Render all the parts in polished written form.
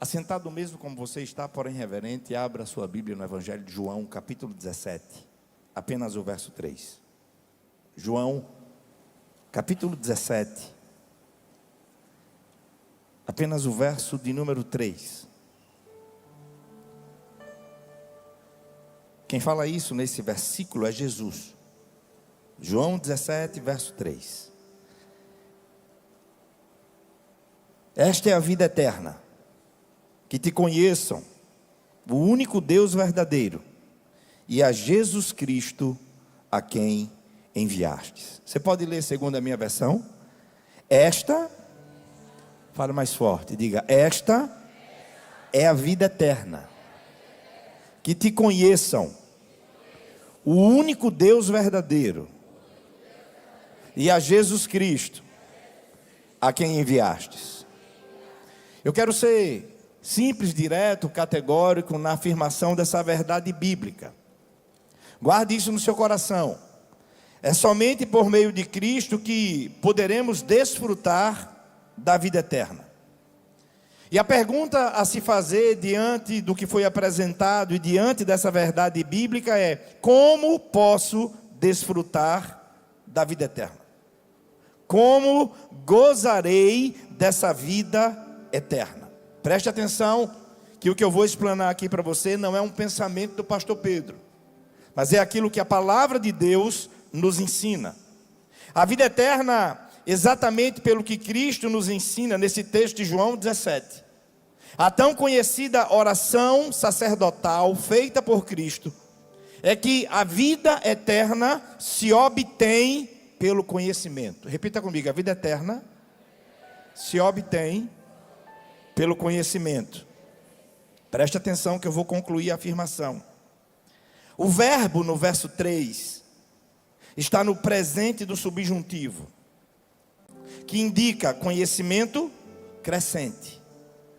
Assentado mesmo como você está, porém reverente, abra sua Bíblia no Evangelho de João, capítulo 17, apenas o verso 3. João, capítulo 17, apenas o verso de número 3. Quem fala isso nesse versículo é Jesus. João 17, verso 3. Esta é a vida eterna, que te conheçam, o único Deus verdadeiro, e a Jesus Cristo, a quem enviastes. Você pode ler segundo a minha versão? Esta, fala mais forte, diga, esta é a vida eterna, que te conheçam, o único Deus verdadeiro, e a Jesus Cristo, a quem enviastes. Eu quero ser simples, direto, categórico na afirmação dessa verdade bíblica. Guarde isso no seu coração. É somente por meio de Cristo que poderemos desfrutar da vida eterna. E a pergunta a se fazer diante do que foi apresentado e diante dessa verdade bíblica é: como posso desfrutar da vida eterna? Como gozarei dessa vida eterna? Preste atenção que o que eu vou explanar aqui para você não é um pensamento do pastor Pedro, mas é aquilo que a palavra de Deus nos ensina. A vida eterna, exatamente pelo que Cristo nos ensina nesse texto de João 17. A tão conhecida oração sacerdotal feita por Cristo é que a vida eterna se obtém pelo conhecimento. Repita comigo, a vida eterna se obtém pelo conhecimento. Preste atenção que eu vou concluir a afirmação. O verbo no verso 3 está no presente do subjuntivo, que indica conhecimento crescente.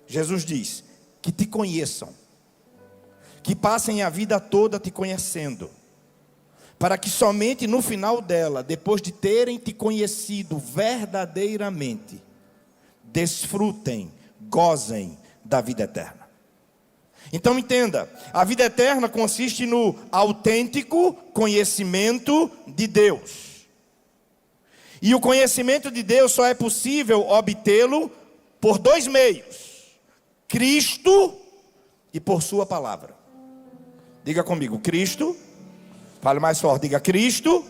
Jesus diz, que te conheçam, que passem a vida toda te conhecendo, para que somente no final dela, depois de terem te conhecido verdadeiramente, desfrutem, gozem da vida eterna. Então entenda, a vida eterna consiste no autêntico conhecimento de Deus. E o conhecimento de Deus só é possível obtê-lo por dois meios: Cristo e por sua palavra. Diga comigo, Cristo. Fale mais forte, diga Cristo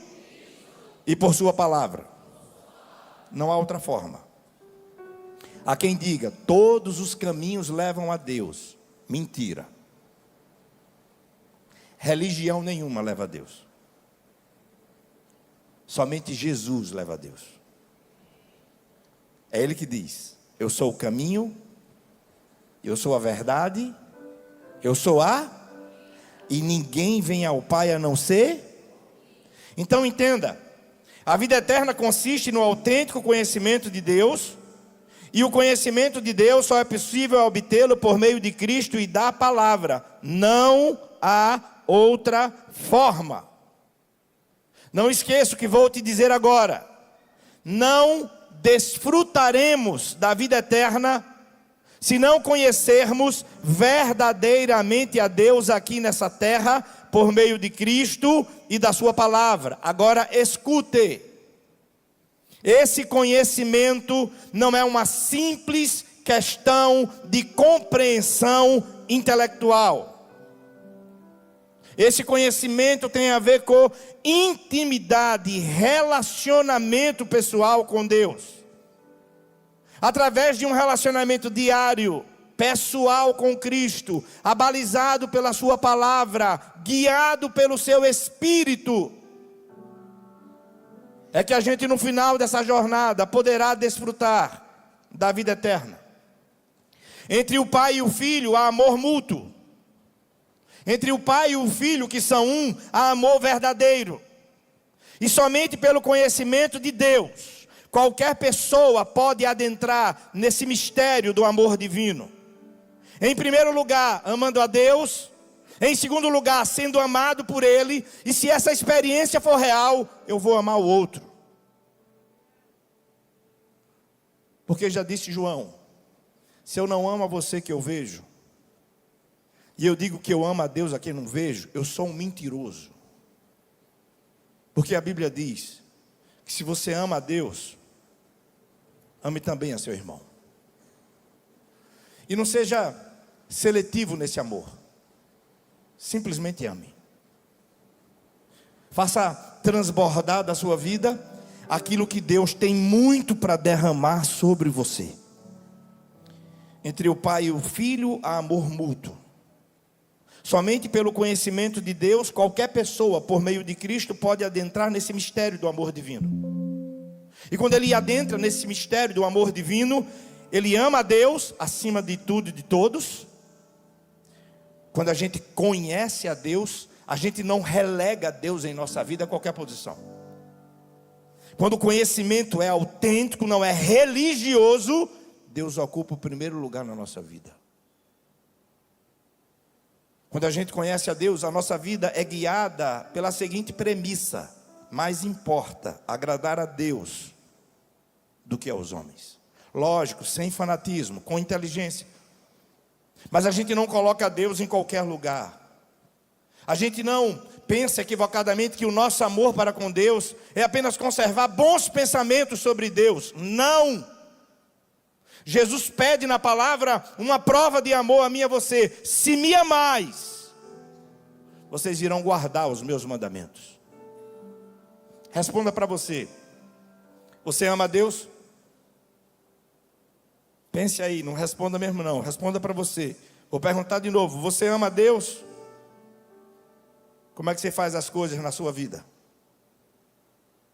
e por sua palavra. Não há outra forma. Há quem diga, todos os caminhos levam a Deus. Mentira. Religião nenhuma leva a Deus. Somente Jesus leva a Deus. É Ele que diz, eu sou o caminho, eu sou a verdade, eu sou e ninguém vem ao Pai a não ser. Então entenda, a vida eterna consiste no autêntico conhecimento de Deus. E o conhecimento de Deus só é possível obtê-lo por meio de Cristo e da palavra. Não há outra forma. Não esqueça o que vou te dizer agora. Não desfrutaremos da vida eterna se não conhecermos verdadeiramente a Deus aqui nessa terra por meio de Cristo e da sua palavra. Agora escute. Esse conhecimento não é uma simples questão de compreensão intelectual. Esse conhecimento tem a ver com intimidade, relacionamento pessoal com Deus. Através de um relacionamento diário, pessoal com Cristo, abalizado pela sua palavra, guiado pelo seu Espírito, é que a gente no final dessa jornada poderá desfrutar da vida eterna. Entre o pai e o filho há amor mútuo. Entre o pai e o filho que são um, há amor verdadeiro. E somente pelo conhecimento de Deus, qualquer pessoa pode adentrar nesse mistério do amor divino. Em primeiro lugar, amando a Deus. Em segundo lugar, sendo amado por Ele. E se essa experiência for real, eu vou amar o outro. Porque já disse João, Se eu não amo a você que eu vejo, e eu digo que eu amo a Deus a quem não vejo, eu sou um mentiroso. Porque a Bíblia diz que se você ama a Deus, ame também a seu irmão. E não seja seletivo nesse amor. Simplesmente ame. Faça transbordar da sua vida aquilo que Deus tem muito para derramar sobre você. Entre o pai e o filho há amor mútuo. Somente pelo conhecimento de Deus, qualquer pessoa, por meio de Cristo, pode adentrar nesse mistério do amor divino. E quando ele adentra nesse mistério do amor divino, ele ama a Deus acima de tudo e de todos. Quando a gente conhece a Deus, a gente não relega Deus em nossa vida a qualquer posição. Quando o conhecimento é autêntico, não é religioso, Deus ocupa o primeiro lugar na nossa vida. Quando a gente conhece a Deus, a nossa vida é guiada pela seguinte premissa: mais importa agradar a Deus do que aos homens. Lógico, sem fanatismo, com inteligência. Mas a gente não coloca Deus em qualquer lugar. A gente não pensa equivocadamente que o nosso amor para com Deus é apenas conservar bons pensamentos sobre Deus. Não! Jesus pede na palavra uma prova de amor a mim e a você. Se me amais, vocês irão guardar os meus mandamentos. Responda para você. Você ama a Deus? Pense aí, não responda mesmo não. Responda para você. Vou perguntar de novo. Você ama a Deus? Como é que você faz as coisas na sua vida?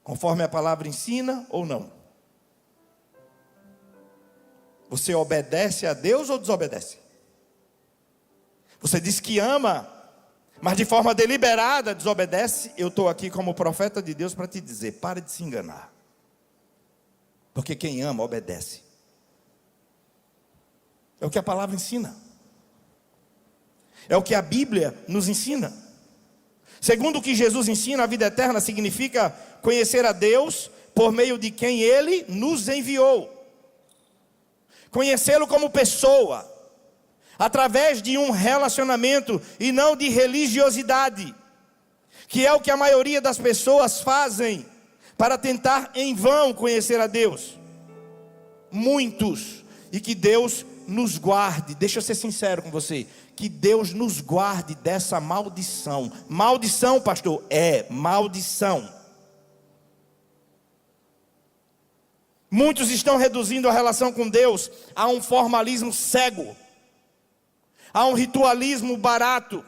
Conforme a palavra ensina ou não? Você obedece a Deus ou desobedece? Você diz que ama, mas de forma deliberada desobedece. Eu estou aqui como profeta de Deus para te dizer: pare de se enganar. Porque quem ama, obedece. É o que a palavra ensina. É o que a Bíblia nos ensina. Segundo o que Jesus ensina, a vida eterna significa conhecer a Deus por meio de quem Ele nos enviou. Conhecê-lo como pessoa, através de um relacionamento e não de religiosidade, que é o que a maioria das pessoas fazem para tentar em vão conhecer a Deus. Muitos, e que Deus nos guarde, deixa eu ser sincero com você, que Deus nos guarde dessa maldição. Maldição, pastor, é maldição. Muitos estão reduzindo a relação com Deus a um formalismo cego, a um ritualismo barato,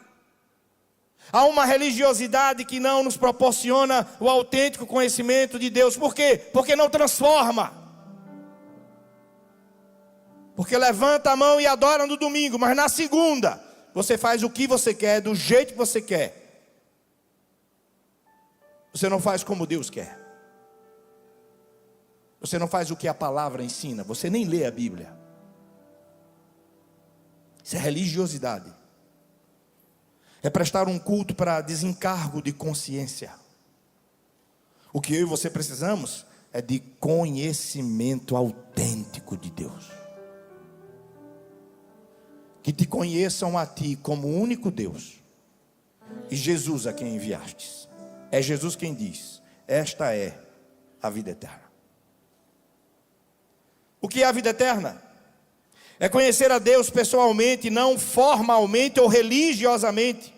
a uma religiosidade que não nos proporciona o autêntico conhecimento de Deus. Por quê? Porque não transforma. Porque levanta a mão e adora no domingo, mas na segunda você faz o que você quer, do jeito que você quer. Você não faz como Deus quer. Você não faz o que a palavra ensina. Você nem lê a Bíblia. Isso é religiosidade. É prestar um culto para desencargo de consciência. O que eu e você precisamos é de conhecimento autêntico de Deus. Que te conheçam a ti como o único Deus e Jesus a quem enviastes. É Jesus quem diz: esta é a vida eterna. O que é a vida eterna? É conhecer a Deus pessoalmente, não formalmente ou religiosamente.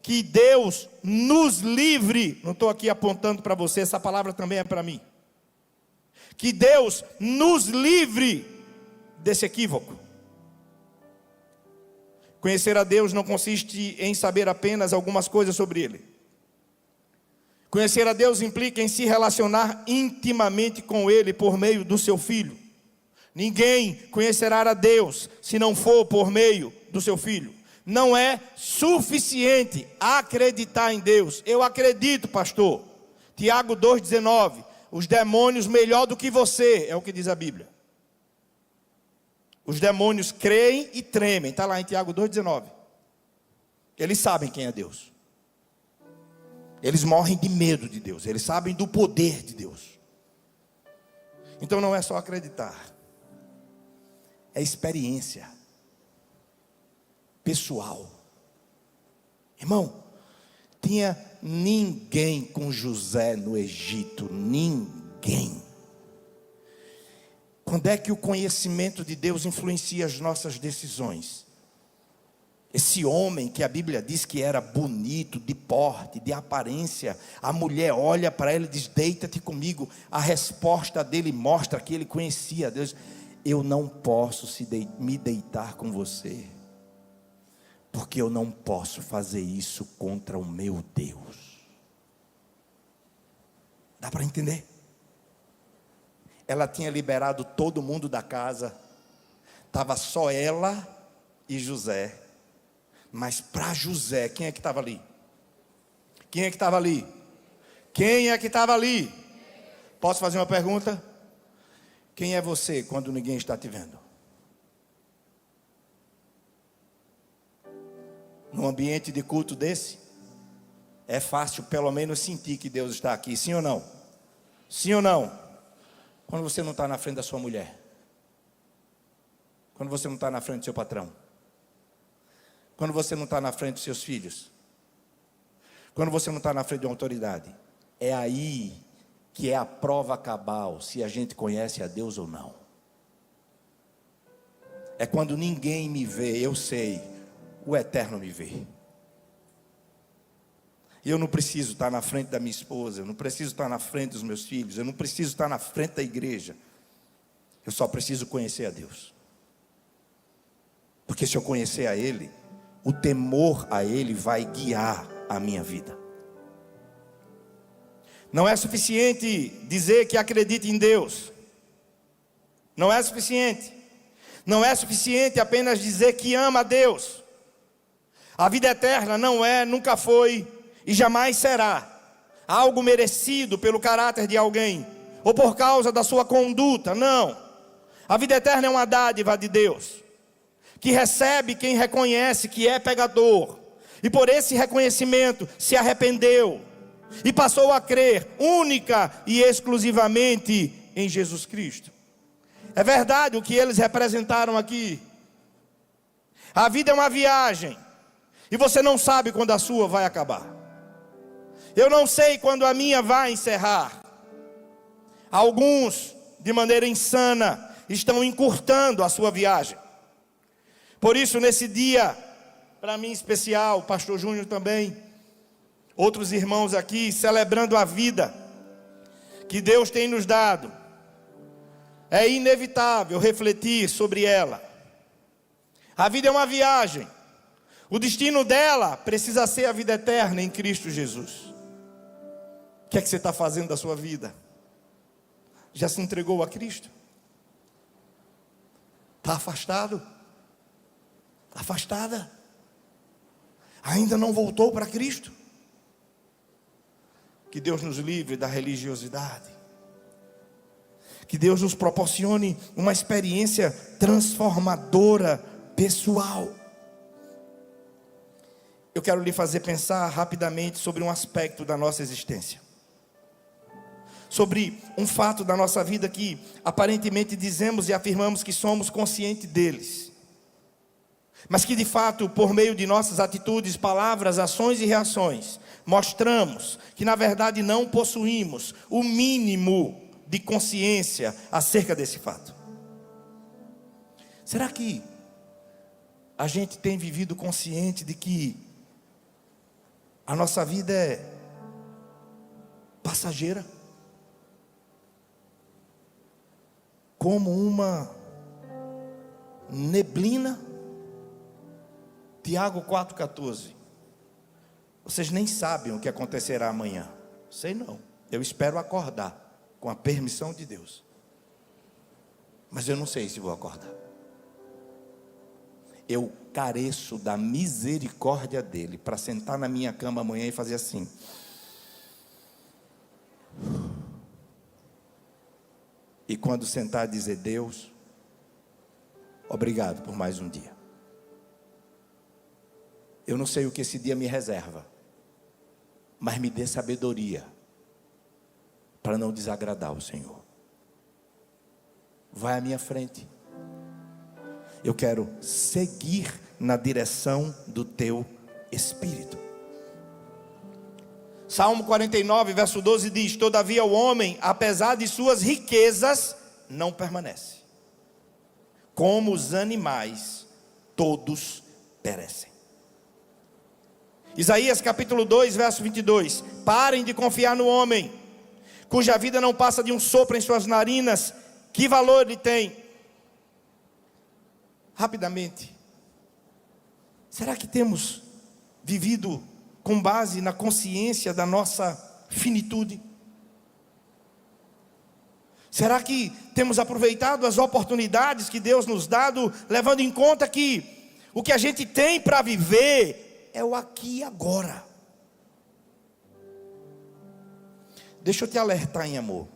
Que Deus nos livre. Não estou aqui apontando para você, essa palavra também é para mim. Que Deus nos livre desse equívoco. Conhecer a Deus não consiste em saber apenas algumas coisas sobre Ele. Conhecer a Deus implica em se relacionar intimamente com Ele por meio do seu Filho. Ninguém conhecerá a Deus se não for por meio do seu Filho. Não é suficiente acreditar em Deus. Eu acredito, pastor. Tiago 2,19. Os demônios melhor do que você, é o que diz a Bíblia. Os demônios creem e tremem. Está lá em Tiago 2,19. Eles sabem quem é Deus. Eles morrem de medo de Deus. Eles sabem do poder de Deus. Então não é só acreditar. é experiência pessoal. Irmão, tinha ninguém com José no Egito, ninguém. Quando é que o conhecimento de Deus influencia as nossas decisões? Esse homem que a Bíblia diz que era bonito, de porte, de aparência, a mulher olha para ele e diz: deita-te comigo. A resposta dele mostra que ele conhecia Deus. Eu não posso me deitar com você, porque eu não posso fazer isso contra o meu Deus. Dá para entender? Ela tinha liberado todo mundo da casa, estava só ela e José. Mas para José, quem é que estava ali? Quem é que estava ali? Quem é que estava ali? Posso fazer uma pergunta? Quem é você quando ninguém está te vendo? Num ambiente de culto desse, é fácil pelo menos sentir que Deus está aqui, sim ou não? Sim ou não? Quando você não está na frente da sua mulher, quando você não está na frente do seu patrão, quando você não está na frente dos seus filhos, quando você não está na frente de uma autoridade, é aí que é a prova cabal se a gente conhece a Deus ou não. É quando ninguém me vê, eu sei, o Eterno me vê. Eu não preciso estar na frente da minha esposa, eu não preciso estar na frente dos meus filhos, eu não preciso estar na frente da igreja. Eu só preciso conhecer a Deus. Porque se eu conhecer a Ele, o temor a Ele vai guiar a minha vida. Não é suficiente dizer que acredita em Deus. Não é suficiente. Não é suficiente apenas dizer que ama a Deus. A vida eterna não é, nunca foi e jamais será algo merecido pelo caráter de alguém ou por causa da sua conduta. Não. A vida eterna é uma dádiva de Deus, que recebe quem reconhece que é pecador, e por esse reconhecimento se arrependeu, e passou a crer única e exclusivamente em Jesus Cristo. É verdade o que eles representaram aqui. A vida é uma viagem, e você não sabe quando a sua vai acabar. Eu não sei quando a minha vai encerrar. Alguns, de maneira insana, estão encurtando a sua viagem. Por isso, nesse dia, para mim especial, o pastor Júnior também, outros irmãos aqui, celebrando a vida que Deus tem nos dado, é inevitável refletir sobre ela. A vida é uma viagem. O destino dela precisa ser a vida eterna em Cristo Jesus. O que é que você está fazendo da sua vida? Já se entregou a Cristo? Está afastado? Afastada? Ainda não voltou para Cristo? Que Deus nos livre da religiosidade. Que Deus nos proporcione uma experiência transformadora, pessoal. Eu quero lhe fazer pensar rapidamente sobre um aspecto da nossa existência. Sobre um fato da nossa vida que aparentemente dizemos e afirmamos que somos conscientes deles, mas que de fato, por meio de nossas atitudes, palavras, ações e reações, mostramos que na verdade não possuímos o mínimo de consciência acerca desse fato. Será que a gente tem vivido consciente de que a nossa vida é passageira? Como uma neblina? Tiago 4,14. Vocês nem sabem o que acontecerá amanhã. Sei não. Eu espero acordar com a permissão de Deus. Mas eu não sei se vou acordar. Eu careço da misericórdia dele para sentar na minha cama amanhã e fazer assim. E quando sentar dizer: Deus, obrigado por mais um dia. Eu não sei o que esse dia me reserva, mas me dê sabedoria para não desagradar o Senhor. Vai à minha frente, Eu quero seguir na direção do teu Espírito. Salmo 49, verso 12 diz: todavia o homem, apesar de suas riquezas, não permanece. Como os animais, todos perecem. Isaías capítulo 2, verso 22. Parem de confiar no homem, cuja vida não passa de um sopro em suas narinas. Que valor ele tem? Rapidamente, será que temos vivido com base na consciência da nossa finitude? Será que temos aproveitado as oportunidades que Deus nos dá, levando em conta que o que a gente tem para viver é o aqui e agora? Deixa eu te alertar em amor.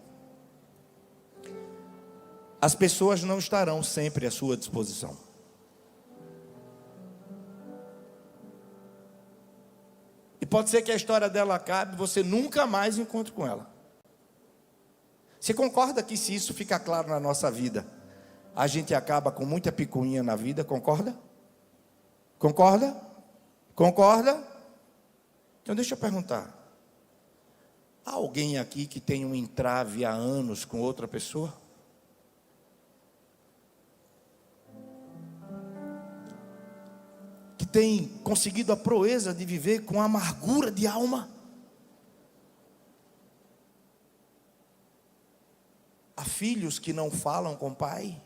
As pessoas não estarão sempre à sua disposição. E pode ser que a história dela acabe e você nunca mais encontre com ela. Você concorda que se isso ficar claro na nossa vida, a gente acaba com muita picuinha na vida, concorda? Concorda? Concorda? Então deixa eu perguntar. Há alguém aqui que tem um entrave há anos com outra pessoa? Que tem conseguido a proeza de viver com amargura de alma? Há filhos que não falam com pai,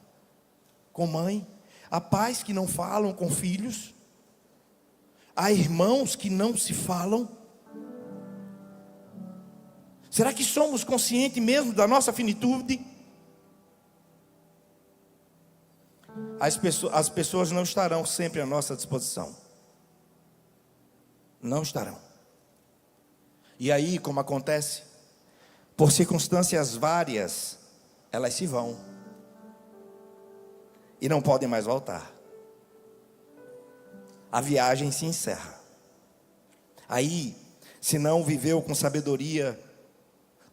com mãe. Há pais que não falam com filhos. Há irmãos que não se falam. Será que somos conscientes mesmo da nossa finitude? As pessoas não estarão sempre à nossa disposição. Não estarão. E aí, como acontece? Por circunstâncias várias, elas se vão e não podem mais voltar. A viagem se encerra. Aí, se não viveu com sabedoria,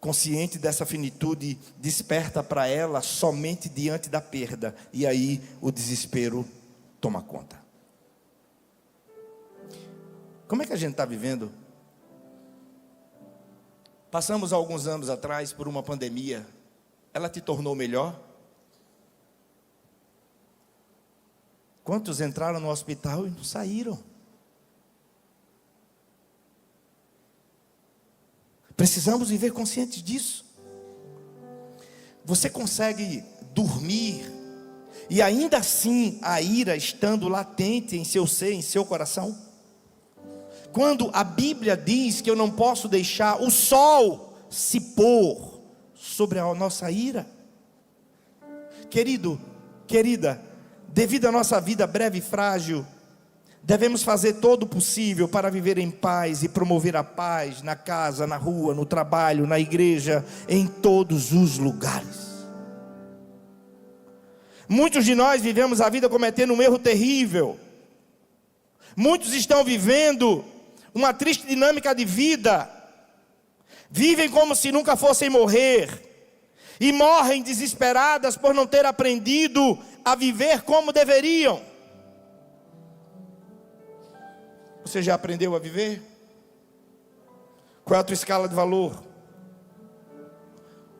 consciente dessa finitude, desperta para ela somente diante da perda, e aí o desespero toma conta. Como é que a gente está vivendo? Passamos alguns anos atrás por uma pandemia. Ela te tornou melhor? Quantos entraram no hospital e não saíram? Precisamos viver conscientes disso. Você consegue dormir e ainda assim a ira estando latente em seu ser, em seu coração? Quando a Bíblia diz que eu não posso deixar o sol se pôr sobre a nossa ira. Querido, querida, devido à nossa vida breve e frágil, devemos fazer todo o possível para viver em paz e promover a paz na casa, na rua, no trabalho, na igreja, em todos os lugares. Muitos de nós vivemos a vida cometendo um erro terrível. Muitos estão vivendo uma triste dinâmica de vida. Vivem como se nunca fossem morrer. E morrem desesperadas por não ter aprendido a viver como deveriam. Você já aprendeu a viver? Qual é a tua escala de valor?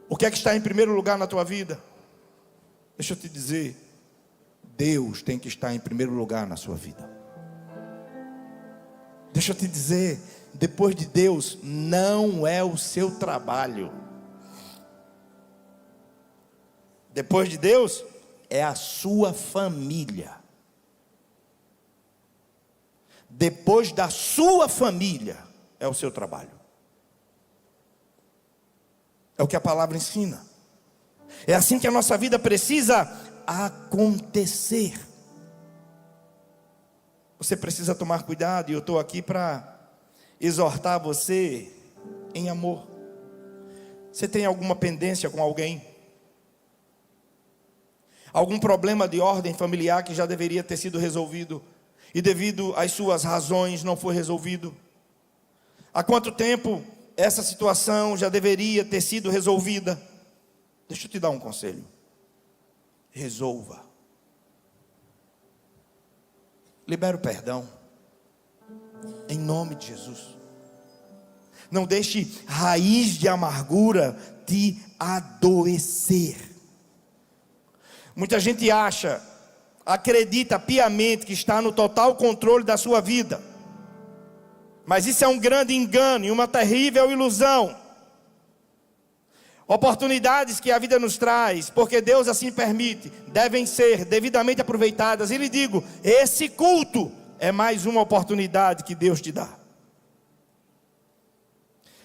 O que é que está em primeiro lugar na tua vida? Deixa eu te dizer, Deus tem que estar em primeiro lugar na sua vida. Deixa eu te dizer, depois de Deus, não é o seu trabalho. Depois de Deus, é a sua família. Depois da sua família, é o seu trabalho. É o que a palavra ensina. É assim que a nossa vida precisa acontecer. Você precisa tomar cuidado, e eu estou aqui para exortar você em amor. Você tem alguma pendência com alguém? Algum problema de ordem familiar que já deveria ter sido resolvido, e devido às suas razões não foi resolvido? Há quanto tempo essa situação já deveria ter sido resolvida? Deixa eu te dar um conselho. Resolva. Libera o perdão, em nome de Jesus. Não deixe raiz de amargura te adoecer. Muita gente acredita piamente que está no total controle da sua vida, mas isso é um grande engano e uma terrível ilusão. Oportunidades que a vida nos traz, porque Deus assim permite, devem ser devidamente aproveitadas. E lhe digo, esse culto é mais uma oportunidade que Deus te dá.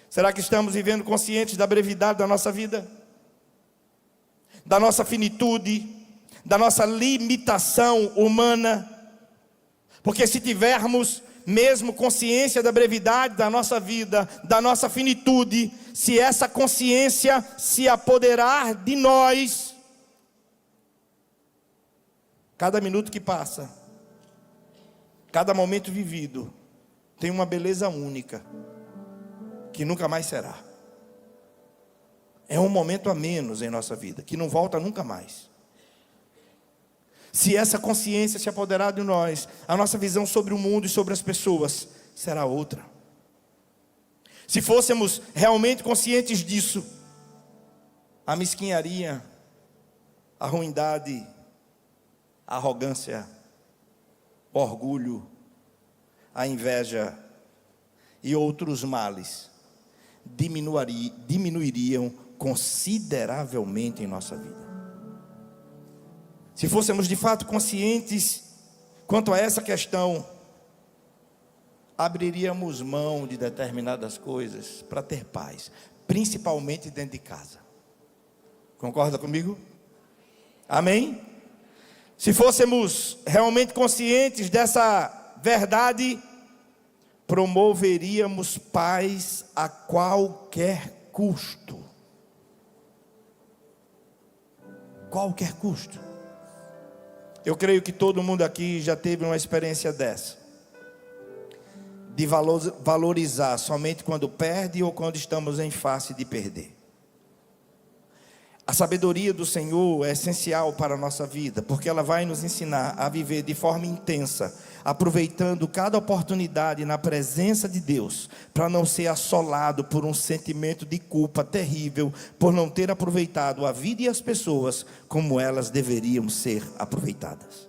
Será que estamos vivendo conscientes da brevidade da nossa vida? Da nossa finitude, da nossa limitação humana? Porque se tivermos mesmo consciência da brevidade da nossa vida, da nossa finitude, se essa consciência se apoderar de nós, cada minuto que passa, cada momento vivido, tem uma beleza única, que nunca mais será. É um momento a menos em nossa vida, que não volta nunca mais. Se essa consciência se apoderar de nós, a nossa visão sobre o mundo e sobre as pessoas será outra. Se fôssemos realmente conscientes disso, a mesquinharia, a ruindade, a arrogância, o orgulho, a inveja e outros males diminuiriam consideravelmente em nossa vida. Se fôssemos de fato conscientes quanto a essa questão, abriríamos mão de determinadas coisas para ter paz, principalmente dentro de casa. Concorda comigo? Amém? Se fôssemos realmente conscientes dessa verdade, promoveríamos paz a qualquer custo. Qualquer custo. Eu creio que todo mundo aqui já teve uma experiência dessa, de valorizar somente quando perde ou quando estamos em face de perder. A sabedoria do Senhor é essencial para a nossa vida, porque ela vai nos ensinar a viver de forma intensa, aproveitando cada oportunidade na presença de Deus, para não ser assolado por um sentimento de culpa terrível, por não ter aproveitado a vida e as pessoas como elas deveriam ser aproveitadas.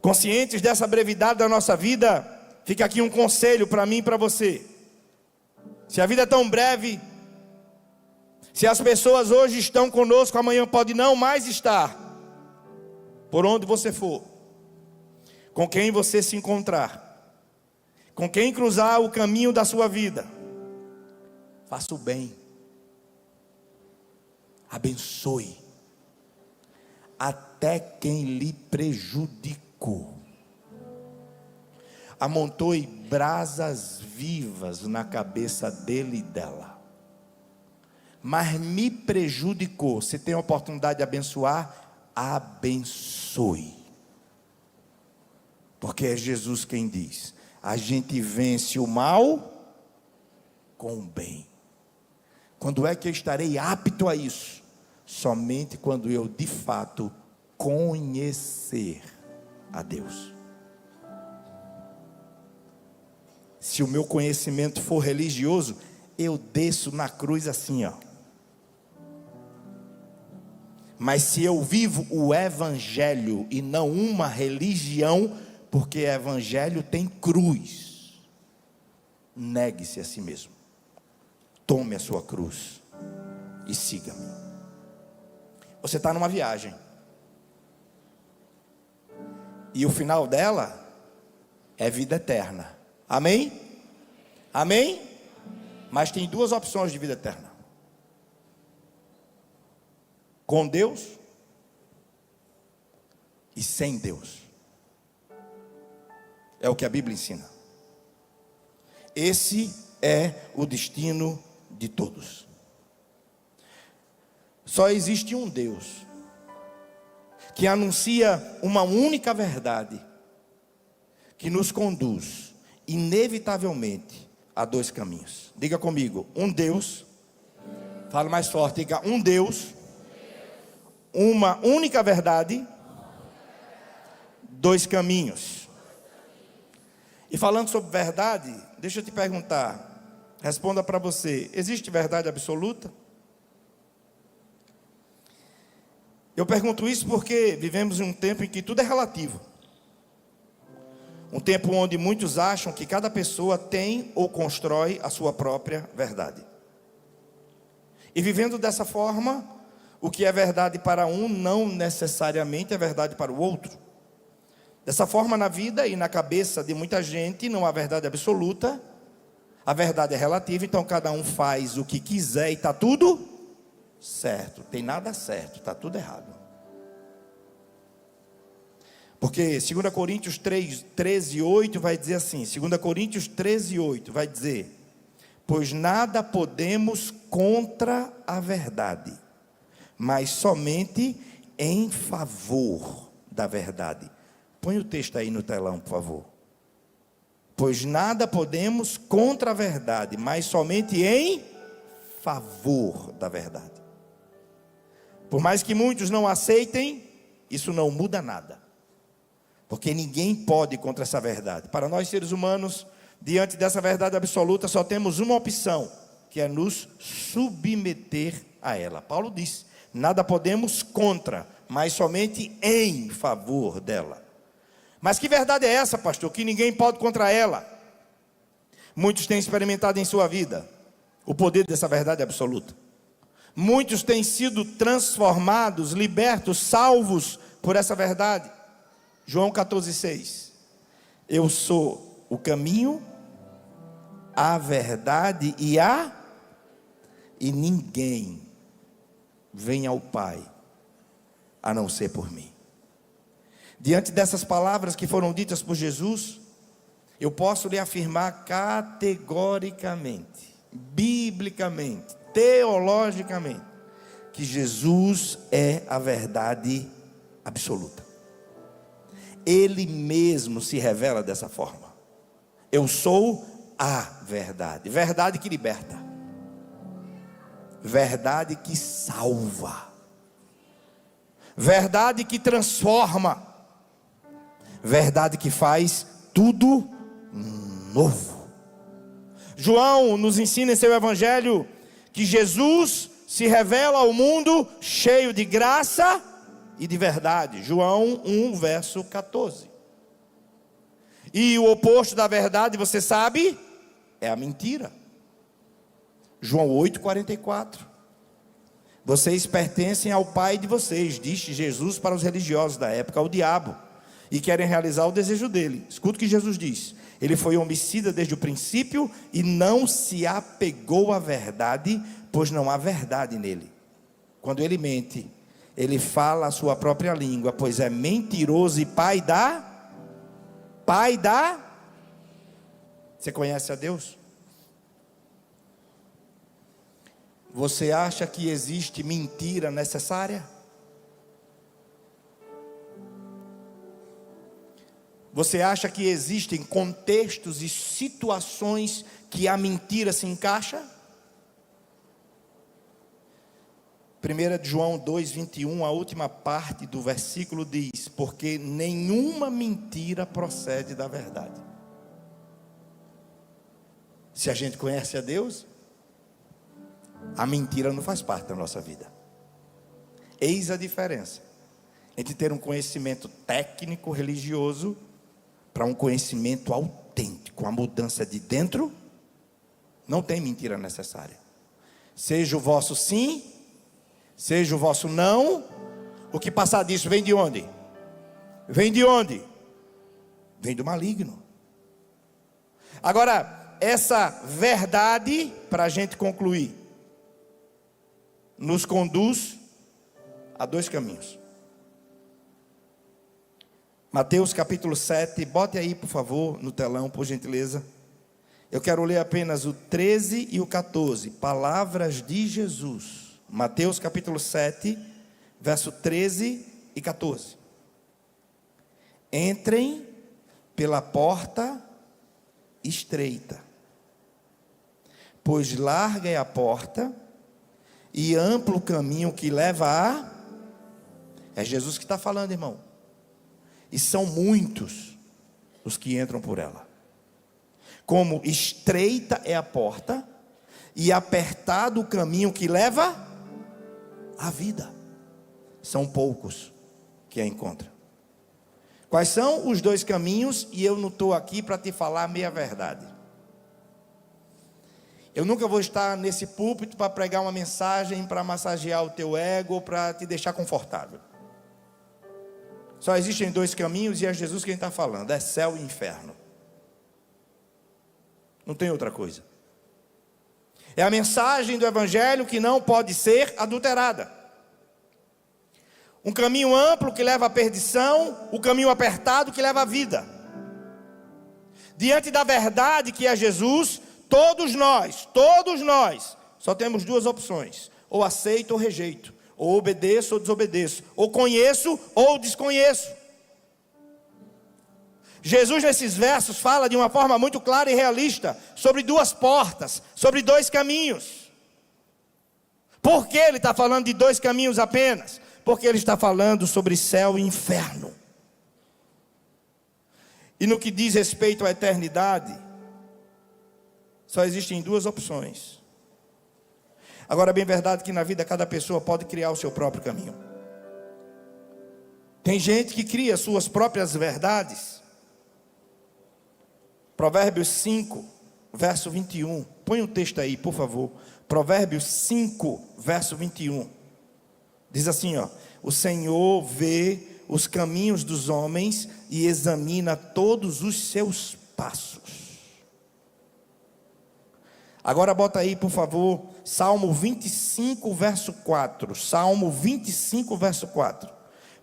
Conscientes dessa brevidade da nossa vida, fica aqui um conselho para mim e para você. Se a vida é tão breve, se as pessoas hoje estão conosco, amanhã pode não mais estar. Por onde você for, com quem você se encontrar, com quem cruzar o caminho da sua vida, faça o bem, abençoe, até quem lhe prejudicou. Amontoe brasas vivas na cabeça dele e dela. Mas me prejudicou. Se tem a oportunidade de abençoar, abençoe. Porque é Jesus quem diz: a gente vence o mal com o bem. Quando é que eu estarei apto a isso? Somente quando eu de fato conhecer a Deus. Se o meu conhecimento for religioso, eu desço na cruz assim, ó. Mas se eu vivo o evangelho e não uma religião, porque evangelho tem cruz, negue-se a si mesmo, tome a sua cruz e siga-me. Você está numa viagem, e o final dela é vida eterna. Amém? Amém? Mas tem duas opções de vida eterna: com Deus e sem Deus. É o que a Bíblia ensina. Esse é o destino de todos. Só existe um Deus que anuncia uma única verdade, que nos conduz inevitavelmente a dois caminhos. Diga comigo: um Deus. Fala mais forte, diga: um Deus, uma única verdade, dois caminhos. E falando sobre verdade, deixa eu te perguntar, responda para você: existe verdade absoluta? Eu pergunto isso porque vivemos em um tempo em que tudo é relativo. Um tempo onde muitos acham que cada pessoa tem ou constrói a sua própria verdade. E vivendo dessa forma, o que é verdade para um não necessariamente é verdade para o outro. Dessa forma, na vida e na cabeça de muita gente, não há verdade absoluta. A verdade é relativa, então cada um faz o que quiser e está tudo certo. Tem nada certo, está tudo errado. Porque 2 Coríntios 13:8 vai dizer assim, 2 Coríntios 13:8 vai dizer: pois nada podemos contra a verdade, mas somente em favor da verdade. Põe o texto aí no telão, por favor. Pois nada podemos contra a verdade, mas somente em favor da verdade. Por mais que muitos não aceitem, isso não muda nada. Porque ninguém pode contra essa verdade. Para nós seres humanos, diante dessa verdade absoluta, só temos uma opção, que é nos submeter a ela. Paulo disse: nada podemos contra, mas somente em favor dela. Mas que verdade é essa, pastor, que ninguém pode contra ela? Muitos têm experimentado em sua vida o poder dessa verdade absoluta. Muitos têm sido transformados, libertos, salvos por essa verdade. João 14:6. Eu sou o caminho, a verdade e ninguém vem ao Pai a não ser por mim. Diante dessas palavras que foram ditas por Jesus, eu posso lhe afirmar categoricamente, biblicamente, teologicamente, que Jesus é a verdade absoluta. Ele mesmo se revela dessa forma. Eu sou a verdade. Verdade que liberta. Verdade que salva. Verdade que transforma. Verdade que faz tudo novo. João nos ensina em seu evangelho que Jesus se revela ao mundo cheio de graça e de verdade. João 1:14. E o oposto da verdade, você sabe, é a mentira. João 8:44. Vocês pertencem ao pai de vocês, disse Jesus para os religiosos da época, ao diabo, e querem realizar o desejo dele. Escuta o que Jesus diz: ele foi homicida desde o princípio e não se apegou à verdade, pois não há verdade nele. Quando ele mente, ele fala a sua própria língua, pois é mentiroso e pai da... Você conhece a Deus? Você acha que existe mentira necessária? Você acha que existem contextos e situações que a mentira se encaixa? 1 João 2:21, a última parte do versículo diz: porque nenhuma mentira procede da verdade. Se a gente conhece a Deus, a mentira não faz parte da nossa vida. Eis a diferença entre ter um conhecimento técnico religioso para um conhecimento autêntico. A mudança de dentro, não tem mentira necessária. Seja o vosso sim, seja o vosso não, o que passar disso vem de onde? Vem de onde? Vem do maligno. Agora, essa verdade, para a gente concluir, nos conduz a dois caminhos. Mateus capítulo 7, bote aí por favor no telão, por gentileza. Eu quero ler apenas o 13 e o 14, palavras de Jesus. Mateus capítulo 7, verso 13 e 14. Entrem pela porta estreita, pois larga é a porta e amplo o caminho que leva a... É Jesus que está falando, irmão. e são muitos os que entram por ela. Como estreita é a porta e apertado o caminho que leva à vida, são poucos que a encontram. Quais são os dois caminhos? E eu não estou aqui para te falar a meia verdade. Eu nunca vou estar nesse púlpito para pregar uma mensagem para massagear o teu ego ou para te deixar confortável. Só existem dois caminhos e é Jesus quem está falando, é céu e inferno. Não tem outra coisa. É a mensagem do Evangelho que não pode ser adulterada. Um caminho amplo que leva à perdição, o caminho apertado que leva à vida. Diante da verdade que é Jesus, todos nós, só temos duas opções: ou aceito ou rejeito, ou obedeço ou desobedeço, ou conheço ou desconheço. Jesus nesses versos fala de uma forma muito clara e realista sobre duas portas, sobre dois caminhos. Por que ele está falando de dois caminhos apenas? Porque ele está falando sobre céu e inferno. E no que diz respeito à eternidade, só existem duas opções. Agora, é bem verdade que na vida cada pessoa pode criar o seu próprio caminho. Tem gente que cria suas próprias verdades. Provérbios 5, verso 21. Põe o texto aí, por favor. Provérbios 5, verso 21. Diz assim, ó: o Senhor vê os caminhos dos homens e examina todos os seus passos. Agora bota aí, por favor, Salmo 25, verso 4. Salmo 25, verso 4.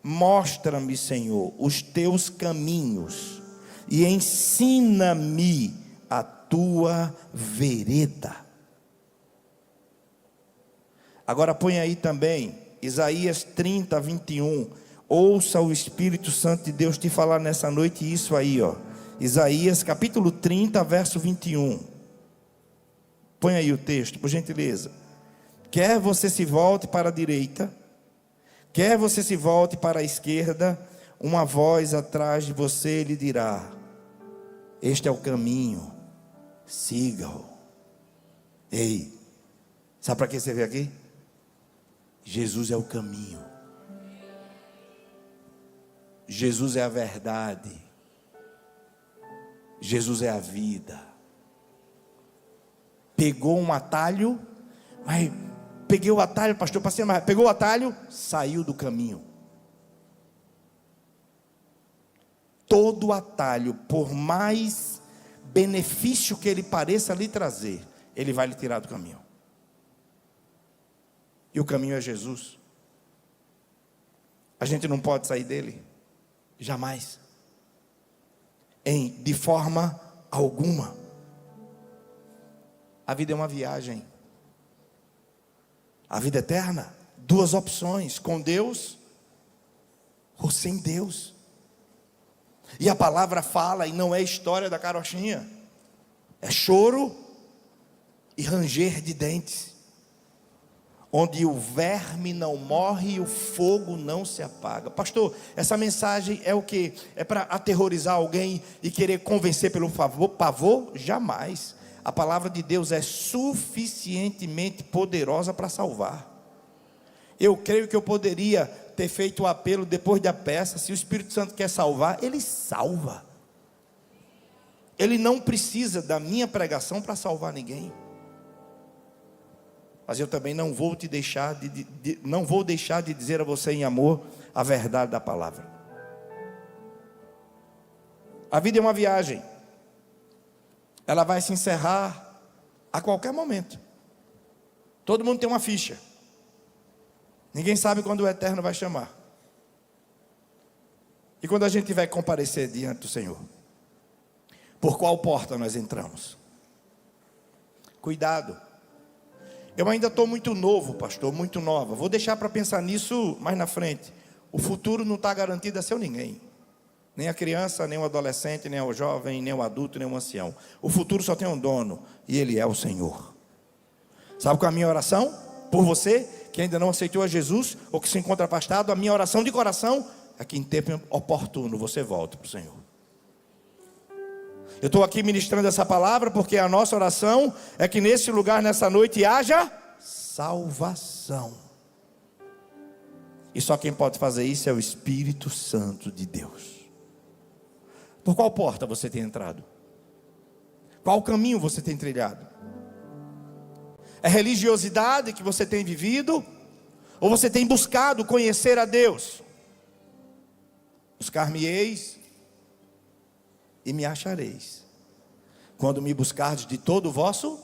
Mostra-me, Senhor, os teus caminhos e ensina-me a tua vereda. Agora põe aí também Isaías 30, 21. Ouça o Espírito Santo de Deus te falar nessa noite isso aí, ó. Isaías capítulo 30, verso 21. Põe aí o texto, por gentileza. Quer você se volte para a direita, quer você se volte para a esquerda, uma voz atrás de você lhe dirá: este é o caminho, siga-o. Ei, sabe para que você veio aqui? Jesus é o caminho, Jesus é a verdade, Jesus é a vida. Pegou um atalho, mas peguei o atalho, pastor, passei, mas pegou o atalho, saiu do caminho. Todo atalho, por mais benefício que ele pareça lhe trazer, ele vai lhe tirar do caminho. E o caminho é Jesus. A gente não pode sair dele, jamais, de forma alguma. A vida é uma viagem. A vida eterna, duas opções: com Deus ou sem Deus. E a palavra fala, e não é história da carochinha, é choro e ranger de dentes, onde o verme não morre e o fogo não se apaga. Pastor, essa mensagem é o quê? É para aterrorizar alguém e querer convencer pelo pavor? Jamais. A palavra de Deus é suficientemente poderosa para salvar. Eu creio que eu poderia ter feito o apelo depois da peça. Se o Espírito Santo quer salvar, Ele salva. Ele não precisa da minha pregação para salvar ninguém. Mas eu também não vou te deixar não vou deixar de dizer a você em amor a verdade da palavra. A vida é uma viagem. Ela vai se encerrar a qualquer momento. Todo mundo tem uma ficha. Ninguém sabe quando o Eterno vai chamar. E quando a gente vai comparecer diante do Senhor, por qual porta nós entramos? Cuidado. Eu ainda estou muito novo, pastor, muito nova. Vou deixar para pensar nisso mais na frente. O futuro não está garantido a seu ninguém. Nem a criança, nem o adolescente, nem o jovem, nem o adulto, nem o ancião. O futuro só tem um dono, e Ele é o Senhor. Sabe qual é a minha oração? Por você, que ainda não aceitou a Jesus, ou que se encontra afastado, a minha oração de coração é que em tempo oportuno você volte para o Senhor. Eu estou aqui ministrando essa palavra porque a nossa oração é que nesse lugar, nessa noite, haja salvação. E só quem pode fazer isso é o Espírito Santo de Deus. Por qual porta você tem entrado? Qual caminho você tem trilhado? É religiosidade que você tem vivido? Ou você tem buscado conhecer a Deus? Buscar-me-eis e me achareis, quando me buscardes de todo o vosso.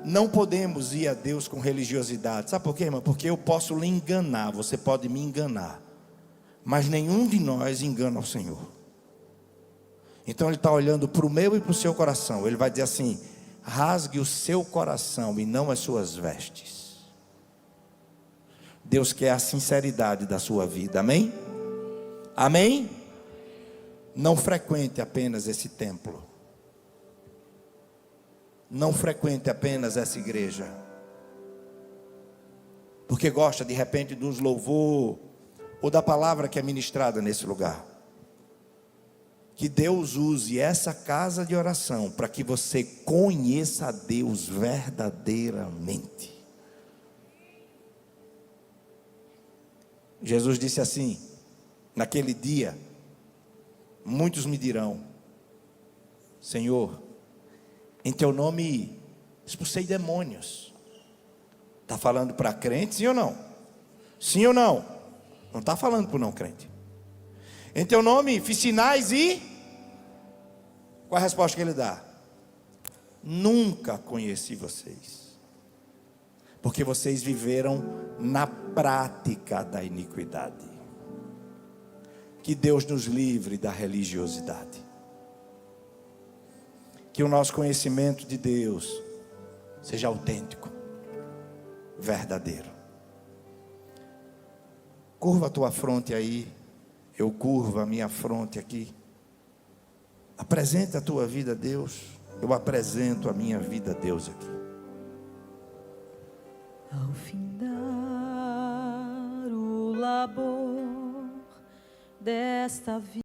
Não podemos ir a Deus com religiosidade. Sabe por quê, irmão? Porque eu posso lhe enganar, você pode me enganar, mas nenhum de nós engana o Senhor. Então Ele está olhando para o meu e para o seu coração. Ele vai dizer assim: rasgue o seu coração e não as suas vestes. Deus quer a sinceridade da sua vida, amém? Amém? Não frequente apenas esse templo. Não frequente apenas essa igreja, porque gosta de repente dos louvor ou da palavra que é ministrada nesse lugar. Que Deus use essa casa de oração para que você conheça a Deus verdadeiramente. Jesus disse assim: naquele dia, muitos me dirão: Senhor, em teu nome expulsei demônios. Está falando para crente, sim ou não? Sim ou não? Não está falando para o não crente. Em teu nome fiz sinais e... qual a resposta que ele dá? Nunca conheci vocês, porque vocês viveram na prática da iniquidade. Que Deus nos livre da religiosidade. Que o nosso conhecimento de Deus seja autêntico, verdadeiro. Curva a tua fronte aí, eu curvo a minha fronte aqui. Apresenta a tua vida a Deus, eu apresento a minha vida a Deus aqui. Ao findar o labor desta vida,